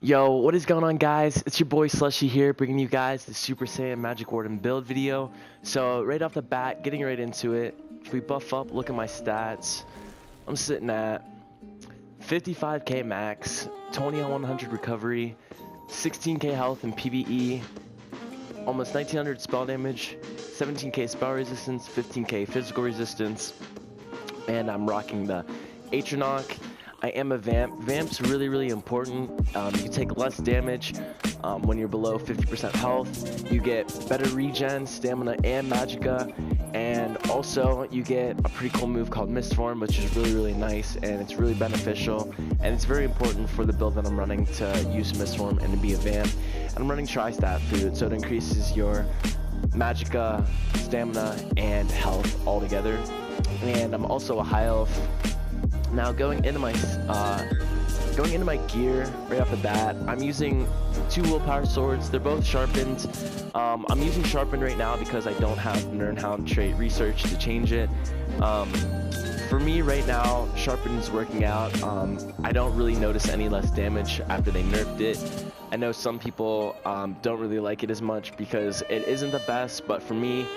Yo, what is going on, guys? It's your boy Slushy here, bringing you guys the Super Saiyan Magic Warden build video. So right off the bat, getting right into it, if we buff up, look at my stats. I'm sitting at 55k max, 20 on 100 recovery, 16k health in PvE, almost 1900 spell damage, 17k spell resistance, 15k physical resistance, and I'm rocking the Atronach. I am a Vamp. Vamp's really important. You take less damage when you're below 50% health. You get better regen, stamina, and magicka. And also, you get a pretty cool move called Mistform, which is really nice, and it's really beneficial. And it's very important for the build that I'm running to use Mistform and to be a Vamp. And I'm running Tri-Stat Food, so it increases your magicka, stamina, and health all together. And I'm also a high elf. Now going into my gear right off the bat, I'm using 2 willpower swords. They're both sharpened. I'm using sharpened right now because I don't have Nernhound trait research to change it. For me right now, sharpened is working out. I don't really notice any less damage after they nerfed it. I know some people don't really like it as much because it isn't the best, but for me,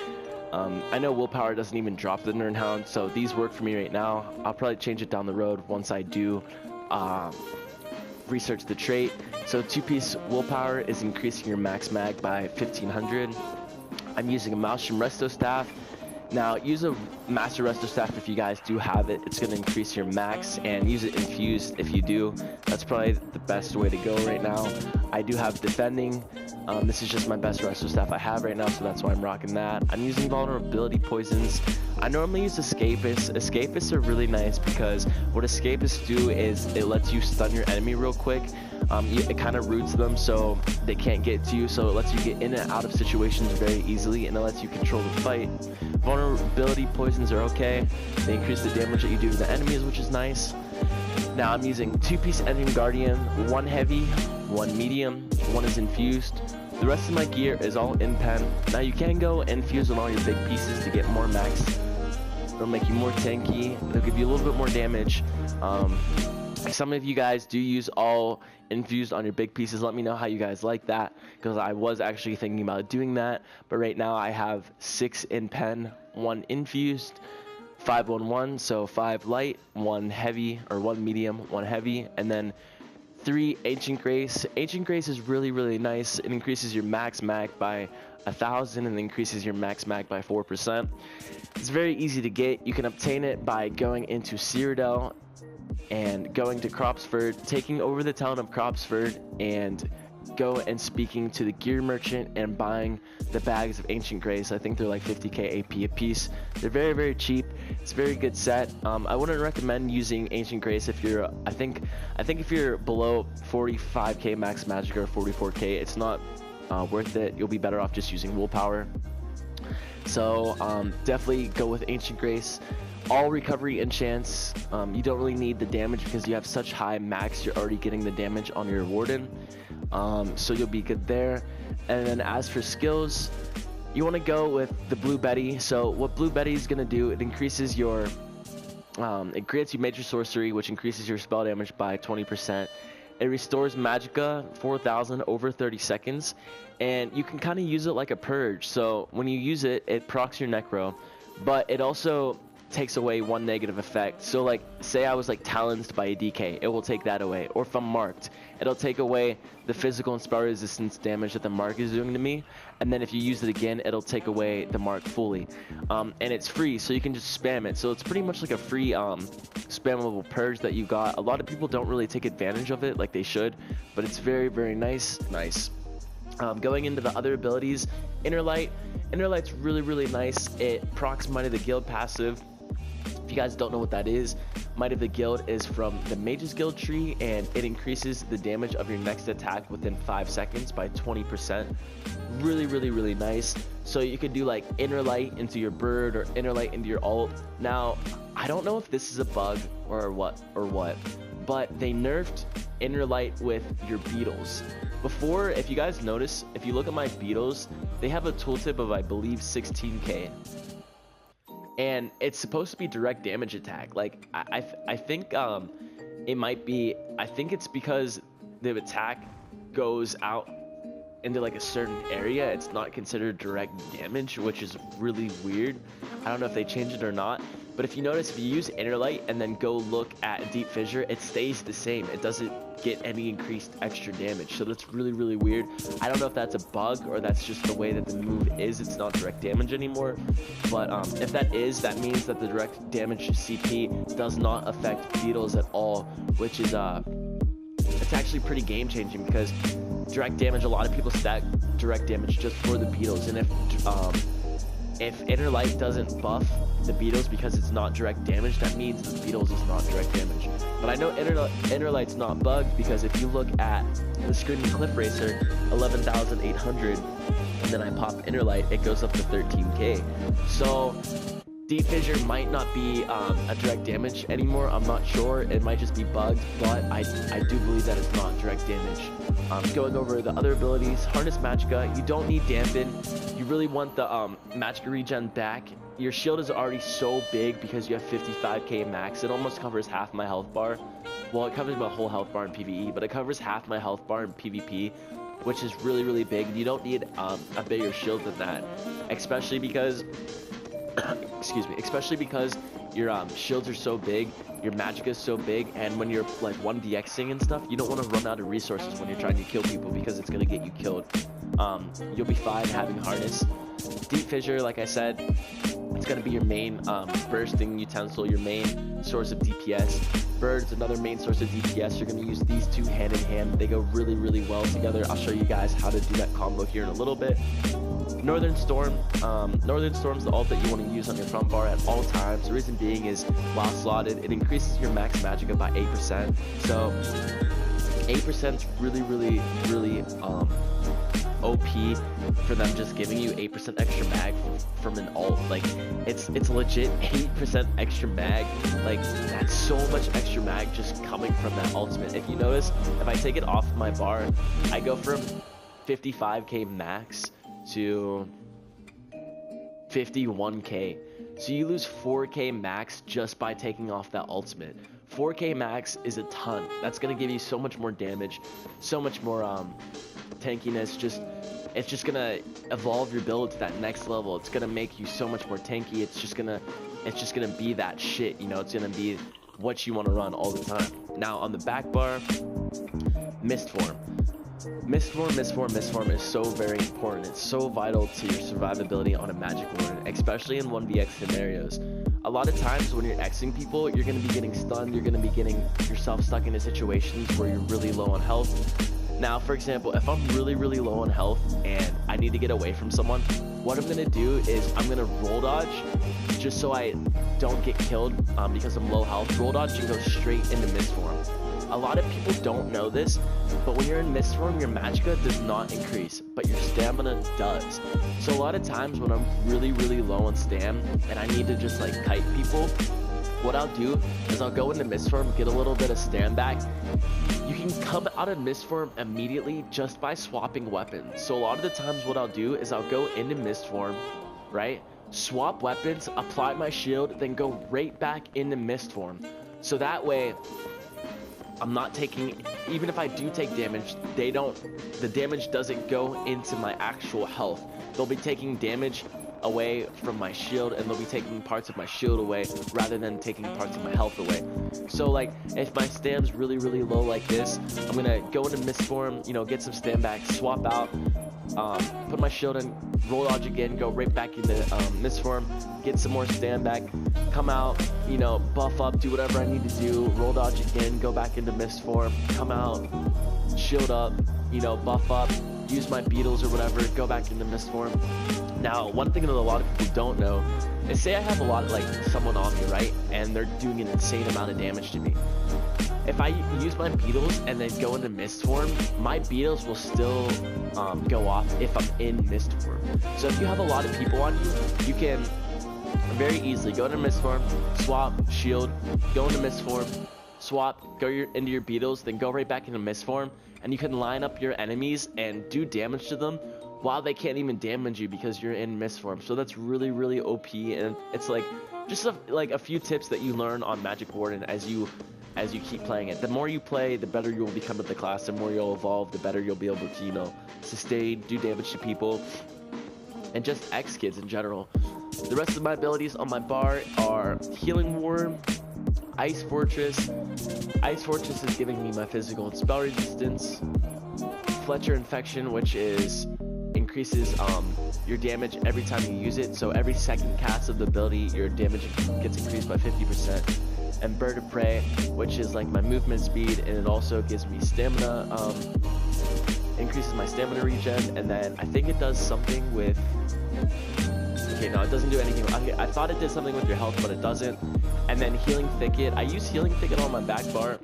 I know willpower doesn't even drop the Nernhound, so these work for me right now. I'll probably change it down the road once I do research the trait. So 2-piece willpower is increasing your max mag by 1500. I'm using a Maelstrom Resto Staff. Now, use a Master Resto Staff if you guys do have it. It's going to increase your max, and use it infused if you do. That's probably the best way to go right now. I do have Defending. This is just my best Resto Staff I have right now, so that's why I'm rocking that. I'm using Vulnerability Poisons. I normally use Escapists. Escapists are really nice because what Escapists do is it lets you stun your enemy real quick. It kind of roots them so they can't get to you, so it lets you get in and out of situations very easily, and it lets you control the fight. Vulnerability Poisons are okay. They increase the damage that you do to the enemies, which is nice. Now I'm using 2-piece Engine Guardian, 1 heavy, 1 medium, 1 is infused. The rest of my gear is all in pen. Now you can go infuse on all your big pieces to get more max. It'll make you more tanky. It'll give you a little bit more damage. Some of you guys do use all infused on your big pieces. Let me know how you guys like that, because I was actually thinking about doing that, but right now I have 6 in pen, 1 infused, 5 on 1, so 5 light, 1 heavy, or 1 medium, 1 heavy, and then 3 Ancient Grace. Ancient Grace is really nice. It increases your max mag by 1000 and increases your max mag by 4%. It's very easy to get. You can obtain it by going into Cyrodiil and going to Cropsford, taking over the town of Cropsford, and go and speaking to the gear merchant and buying the bags of Ancient Grace. I think they're like 50k AP a piece. They're very cheap. It's a very good set. I wouldn't recommend using Ancient Grace if you're I think if you're below 45k max magic or 44k, it's not worth it. You'll be better off just using willpower. So definitely go with Ancient Grace. All recovery enchants. You don't really need the damage because you have such high max. You're already getting the damage on your Warden, so you'll be good there. And then as for skills, you want to go with the Blue Betty. So what Blue Betty is going to do, it increases your it grants you Major Sorcery, which increases your spell damage by 20%. It restores magicka 4000 over 30 seconds, and you can kind of use it like a purge. So when you use it, it procs your necro, but it also takes away 1 negative effect. So like, say I was like talonsed by a DK, it will take that away. Or if I'm marked, it'll take away the physical and spell resistance damage that the mark is doing to me, and then if you use it again, it'll take away the mark fully. And it's free, so you can just spam it. So it's pretty much like a free spammable purge that you got. A lot of people don't really take advantage of it like they should, but it's very nice. Going into the other abilities, Inner Light's really nice. It procs Might of the Guild passive. If you guys don't know what that is, Might of the Guild is from the Mage's Guild tree, and it increases the damage of your next attack within 5 seconds by 20%. Really nice. So you could do like Inner Light into your bird or Inner Light into your ult. Now, I don't know if this is a bug or what, but they nerfed Inner Light with your beetles. Before, if you guys notice, if you look at my beetles, they have a tooltip of, I believe, 16k. And it's supposed to be direct damage attack. Like, I think it might be, I think it's because the attack goes out into like a certain area, it's not considered direct damage, which is really weird. I don't know if they changed it or not, but if you notice, if you use Inner Light and then go look at Deep Fissure, it stays the same. It doesn't get any increased extra damage, so that's really weird. I don't know if that's a bug or that's just the way that the move is. It's not direct damage anymore, but if that is, that means that the direct damage CP does not affect beetles at all, which is it's actually pretty game changing, because direct damage, a lot of people stack direct damage just for the beetles, and if Inner Light doesn't buff the beetles because it's not direct damage, that means the beetles is not direct damage. But I know Inner Light's not bugged, because if you look at the Screaming Cliff Racer, 11,800, and then I pop Inner Light, it goes up to 13k. So Deep Fissure might not be a direct damage anymore. I'm not sure. It might just be bugged, but I do believe that it's not direct damage. Going over the other abilities, Harness Magicka, you don't need Dampen. You really want the Magicka regen back. Your shield is already so big because you have 55k max. It almost covers half my health bar. Well, it covers my whole health bar in PvE, but it covers half my health bar in PvP, which is really big. You don't need a bigger shield than that, especially because excuse me, especially because your shields are so big, your Magicka is so big, and when you're like 1DXing and stuff, you don't want to run out of resources when you're trying to kill people, because it's going to get you killed. You'll be fine having Harness. Deep Fissure, like I said, it's going to be your main bursting utensil, your main source of DPS. Bird's another main source of DPS. You're going to use these two hand in hand. They go really well together. I'll show you guys how to do that combo here in a little bit. Northern Storm. Northern Storm's the ult that you want to use on your front bar at all times. The reason being is, while slotted, it increases your max Magicka by 8%. So 8% is really OP for them just giving you 8% extra mag from an ult. Like, it's legit 8% extra mag. Like, that's so much extra mag just coming from that ultimate. If you notice, if I take it off my bar, I go from 55k max to 51k. So you lose 4k max just by taking off that ultimate. 4k max is a ton. That's gonna give you so much more damage, so much more tankiness. It's just gonna evolve your build to that next level. It's gonna make you so much more tanky. It's just gonna be that shit, you know. It's gonna be what you want to run all the time. Now on the back bar, Mist Form. Mist Form is so very important. It's so vital to your survivability on a Magic Warden, especially in 1vx scenarios. A lot of times when you're Xing people, you're going to be getting stunned, you're going to be getting yourself stuck into situations where you're really low on health. Now, for example, if I'm really low on health and I need to get away from someone, what I'm going to do is I'm going to roll dodge, just so I don't get killed because I'm low health. Roll dodge and go straight into Mist Form. A lot of people don't know this, but when you're in Mist Form, your Magicka does not increase, but your stamina does. So a lot of times when I'm really low on stam and I need to just like kite people, what I'll do is I'll go into Mist Form, get a little bit of stam back. You can come out of Mist Form immediately just by swapping weapons. So a lot of the times what I'll do is I'll go into Mist Form, right? Swap weapons, apply my shield, then go right back into Mist Form. So that way, I'm not taking, even if I do take damage, the damage doesn't go into my actual health. They'll be taking damage away from my shield, and they'll be taking parts of my shield away rather than taking parts of my health away. So like, if my stam's really low like this, I'm gonna go into Mist Form, you know, get some stam back, swap out, put my shield in, roll dodge again, go right back into Mist Form, get some more stam back, come out, you know, buff up, do whatever I need to do, roll dodge again, go back into Mist Form, come out, shield up, you know, buff up, use my beetles or whatever, go back into Mist Form. Now, one thing that a lot of people don't know is, say I have a lot of, like, someone on me, right, and they're doing an insane amount of damage to me. If I use my beetles and then go into Mist Form, my beetles will still go off if I'm in Mist Form. So if you have a lot of people on you, you can very easily go into Mist Form, swap, shield, go into Mist Form, swap, go into your beetles, then go right back into Mist Form, and you can line up your enemies and do damage to them while they can't even damage you because you're in Mist Form. So that's really OP, and it's like just like a few tips that you learn on Magic Warden as you as you keep playing it. The more you play, the better you'll become with the class. The more you'll evolve, the better you'll be able to, you know, sustain, do damage to people, and just X kids in general. The rest of my abilities on my bar are Healing Ward, Ice Fortress. Ice Fortress is giving me my physical and spell resistance. Fletcher Infection, which is increases your damage every time you use it. So every second cast of the ability, your damage gets increased by 50%. And Bird of Prey, which is like my movement speed, and it also gives me stamina, increases my stamina regen. And then I think it does something with, okay, no, it doesn't do anything. I thought it did something with your health, but it doesn't. And then Healing Thicket, I use Healing Thicket on my back bar.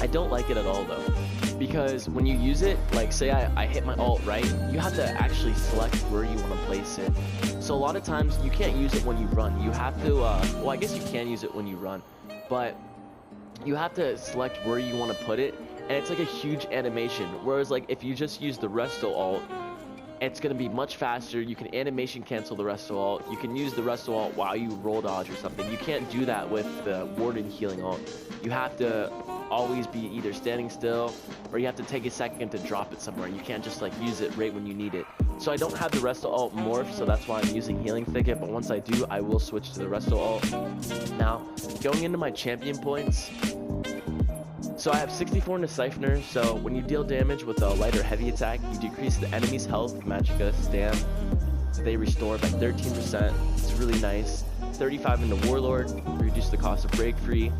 I don't like it at all though, because when you use it, like say I hit my ult, right, you have to actually select where you want to place it. So a lot of times you can't use it when you run. You have to, well, I guess you can use it when you run, but you have to select where you want to put it, and it's like a huge animation. Whereas like if you just use the resto ult, it's going to be much faster. You can animation cancel the resto ult. You can use the resto ult while you roll dodge or something. You can't do that with the Warden healing ult. You have to always be either standing still, or you have to take a second to drop it somewhere. You can't just like use it right when you need it. So I don't have the resto ult morph, so that's why I'm using Healing Thicket, but once I do, I will switch to the resto ult. Now, going into my champion points, so I have 64 into Siphoner, so when you deal damage with a light or heavy attack, you decrease the enemy's health, magicka, stam, they restore by 13%. It's really nice. 35 into Warlord, reduce the cost of break free.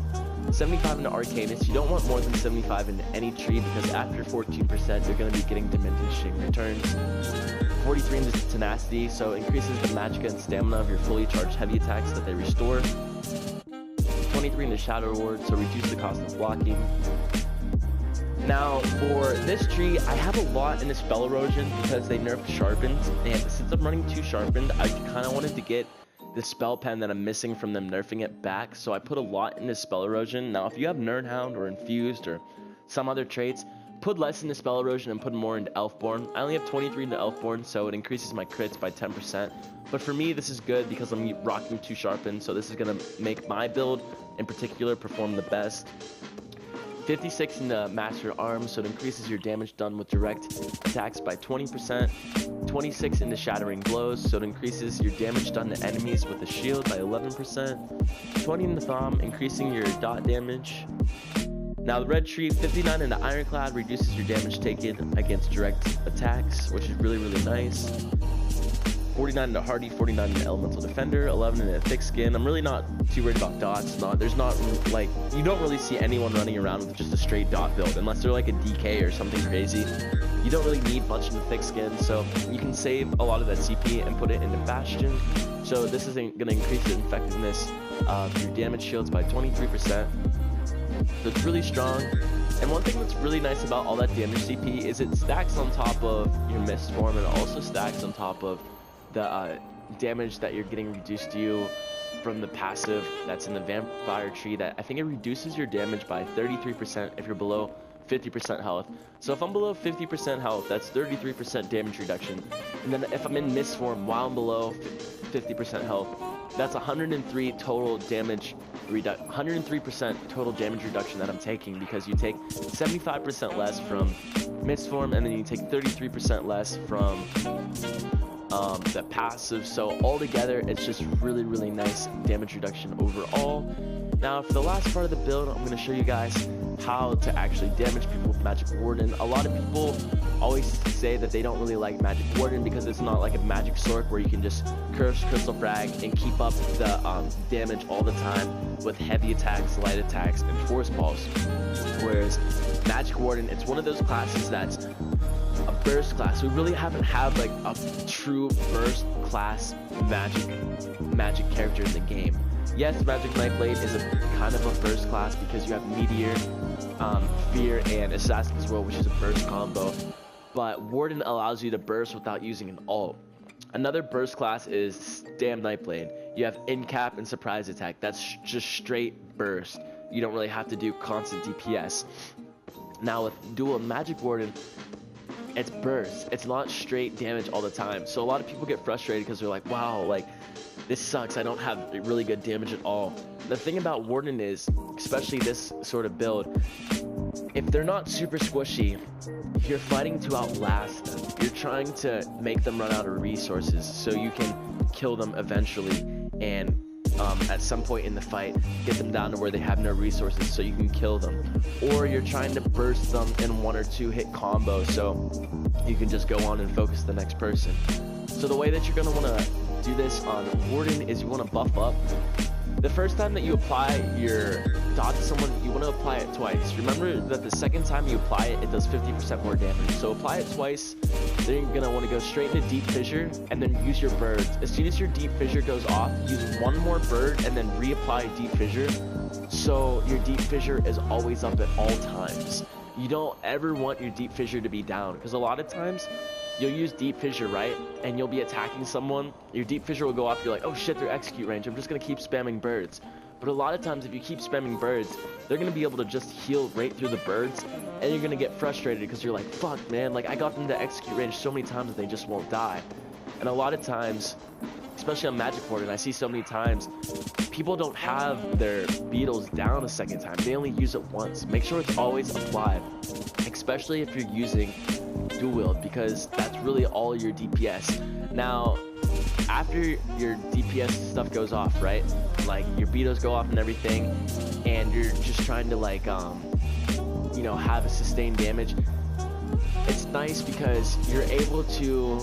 75 into Arcanist. You don't want more than 75 into any tree, because after 14% you're going to be getting diminishing returns. 43 into Tenacity, so increases the magicka and stamina of your fully charged heavy attacks that they restore. 23 into Shadow Ward, so reduce the cost of blocking. Now for this tree, I have a lot in the Spell Erosion because they nerfed Sharpened, and since I'm running 2 Sharpened, I kind of wanted to get the spell pen that I'm missing from them nerfing it back, so I put a lot into Spell Erosion. Now if you have Nerdhound or Infused or some other traits, put less into Spell Erosion and put more into Elfborn. I only have 23 into Elfborn, so it increases my crits by 10%. But for me, this is good because I'm rocking 2 Sharpened, so this is going to make my build in particular perform the best. 56 into Master Arms, so it increases your damage done with direct attacks by 20%. 26 into Shattering Blows, so it increases your damage done to enemies with a shield by 11%. 20 into Thumb, increasing your dot damage. Now the red tree, 59 into Ironclad, reduces your damage taken against direct attacks, which is really, really nice. 49 into Hardy, 49 into Elemental Defender, 11 into Thick Skin. I'm really not too worried about dots. There's not, like, you don't really see anyone running around with just a straight dot build, unless they're like a DK or something crazy. You don't really need much into Thick Skin, so you can save a lot of that CP and put it into Bastion. So this is going to increase the effectiveness of your damage shields by 23%. So it's really strong. And one thing that's really nice about all that damage CP is it stacks on top of your Mist form, and it also stacks on top of the damage that you're getting reduced to you from the passive that's in the Vampire tree. That I think it reduces your damage by 33% if you're below 50% health. So if I'm below 50% health, that's 33% damage reduction. And then if I'm in Mist form while I'm below 50% health, that's 103 total damage 103% total damage reduction that I'm taking, because you take 75% less from Mist form, and then you take 33% less from the passive. So altogether, it's just really, really nice damage reduction overall. Now for the last part of the build, I'm going to show you guys how to actually damage people with Magic Warden. A lot of people always say that they don't really like Magic Warden because it's not like a Magic Sork where you can just curse, Crystal Frag, and keep up the damage all the time with heavy attacks, light attacks, and Force Balls. Whereas Magic Warden, it's one of those classes that's a burst class. We really haven't had like a true burst class magic character in the game. Yes, Magic Nightblade is a kind of a burst class because you have Meteor, Fear, and Assassin's Will, which is a burst combo. But Warden allows you to burst without using an ult. Another burst class is Damn Nightblade. You have Incap and Surprise Attack. That's just straight burst. You don't really have to do constant DPS. Now with Dual Magic Warden, it's burst. It's not straight damage all the time. So a lot of people get frustrated because they're like, wow, like, this sucks. I don't have really good damage at all. the thing about Warden is, especially this sort of build, if they're not super squishy, you're fighting to outlast them. You're trying to make them run out of resources so you can kill them eventually, and at some point in the fight get them down to where they have no resources so you can kill them. Or you're trying to burst them in 1 or 2 hit combos so you can just go on and focus the next person. So the way that you're going to want to do this on Warden is you want to buff up. The first time that you apply your dot to someone, you want to apply it twice. Remember that the second time you apply it, it does 50% more damage. So apply it twice, then you're going to want to go straight into Deep Fissure, and then use your birds. As soon as your Deep Fissure goes off, use 1 more bird, and then reapply Deep Fissure. So your Deep Fissure is always up at all times. You don't ever want your Deep Fissure to be down, because a lot of times, you'll use Deep Fissure, right? And you'll be attacking someone. Your Deep Fissure will go off. You're like, oh shit, they're execute range. I'm just going to keep spamming birds. But a lot of times, if you keep spamming birds, they're going to be able to just heal right through the birds. And you're going to get frustrated because you're like, fuck, man. Like, I got them to execute range so many times that they just won't die. And a lot of times, especially on Magic Warden, I see so many times, people don't have their beetles down a second time. They only use it once. Make sure it's always applied, especially if you're using dual wield, because that's really all your DPS. Now, after your DPS stuff goes off, right? Like your beetles go off and everything, and you're just trying to like, you know, have a sustained damage. It's nice because you're able to,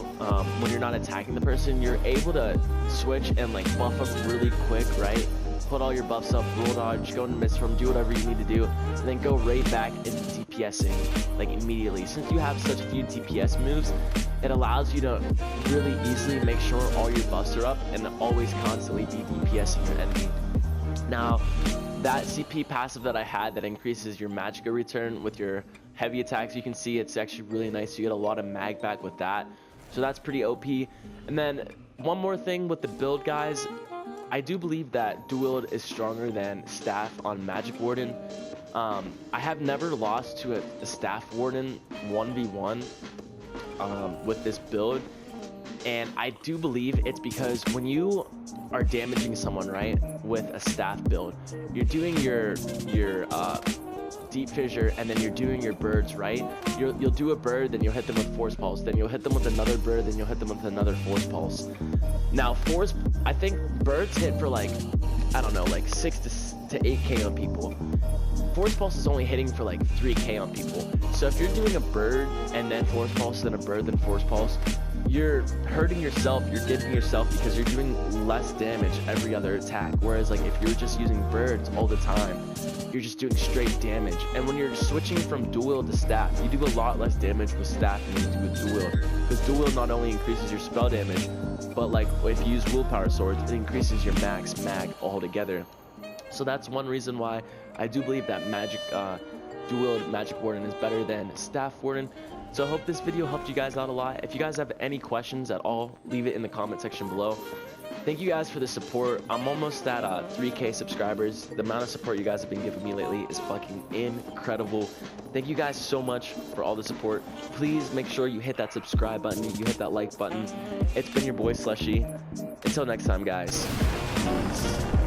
when you're not attacking the person, you're able to switch and like buff up really quick, right? Put all your buffs up, roll dodge, go into Mistform, do whatever you need to do, and then go right back into DPSing, like immediately. Since you have such few DPS moves, it allows you to really easily make sure all your buffs are up and always constantly be DPSing your enemy. Now, that CP passive that I had that increases your Magicka return with your heavy attacks, you can see it's actually really nice. You get a lot of mag back with that, so that's pretty OP. And then one more thing with the build, guys, I do believe that dual wield is stronger than staff on Magic Warden. I have never lost to a staff warden 1v1 with this build, and I do believe it's because when you are damaging someone, right, with a staff build, you're doing your Deep Fissure, and then you're doing your birds, right? You'll do a bird, then you'll hit them with Force Pulse, then you'll hit them with another bird, then you'll hit them with another Force Pulse. Now, I think birds hit for like, I don't know, like 6 to 8k on people. Force Pulse is only hitting for like 3k on people. So if you're doing a bird and then Force Pulse, then a bird, then Force Pulse, you're hurting yourself, you're giving yourself, because you're doing less damage every other attack. Whereas like if you're just using birds all the time, you're just doing straight damage. And when you're switching from dual wield to staff, you do a lot less damage with staff than you do with dual wield. Because dual wield not only increases your spell damage, but like if you use willpower swords, it increases your max mag altogether. So that's one reason why I do believe that dual wield Magic Warden is better than staff Warden. So I hope this video helped you guys out a lot. If you guys have any questions at all, leave it in the comment section below. Thank you guys for the support. I'm almost at 3k subscribers. The amount of support you guys have been giving me lately is fucking incredible. Thank you guys so much for all the support. Please make sure you hit that subscribe button, you hit that like button. It's been your boy Slushy. Until next time, guys. Peace.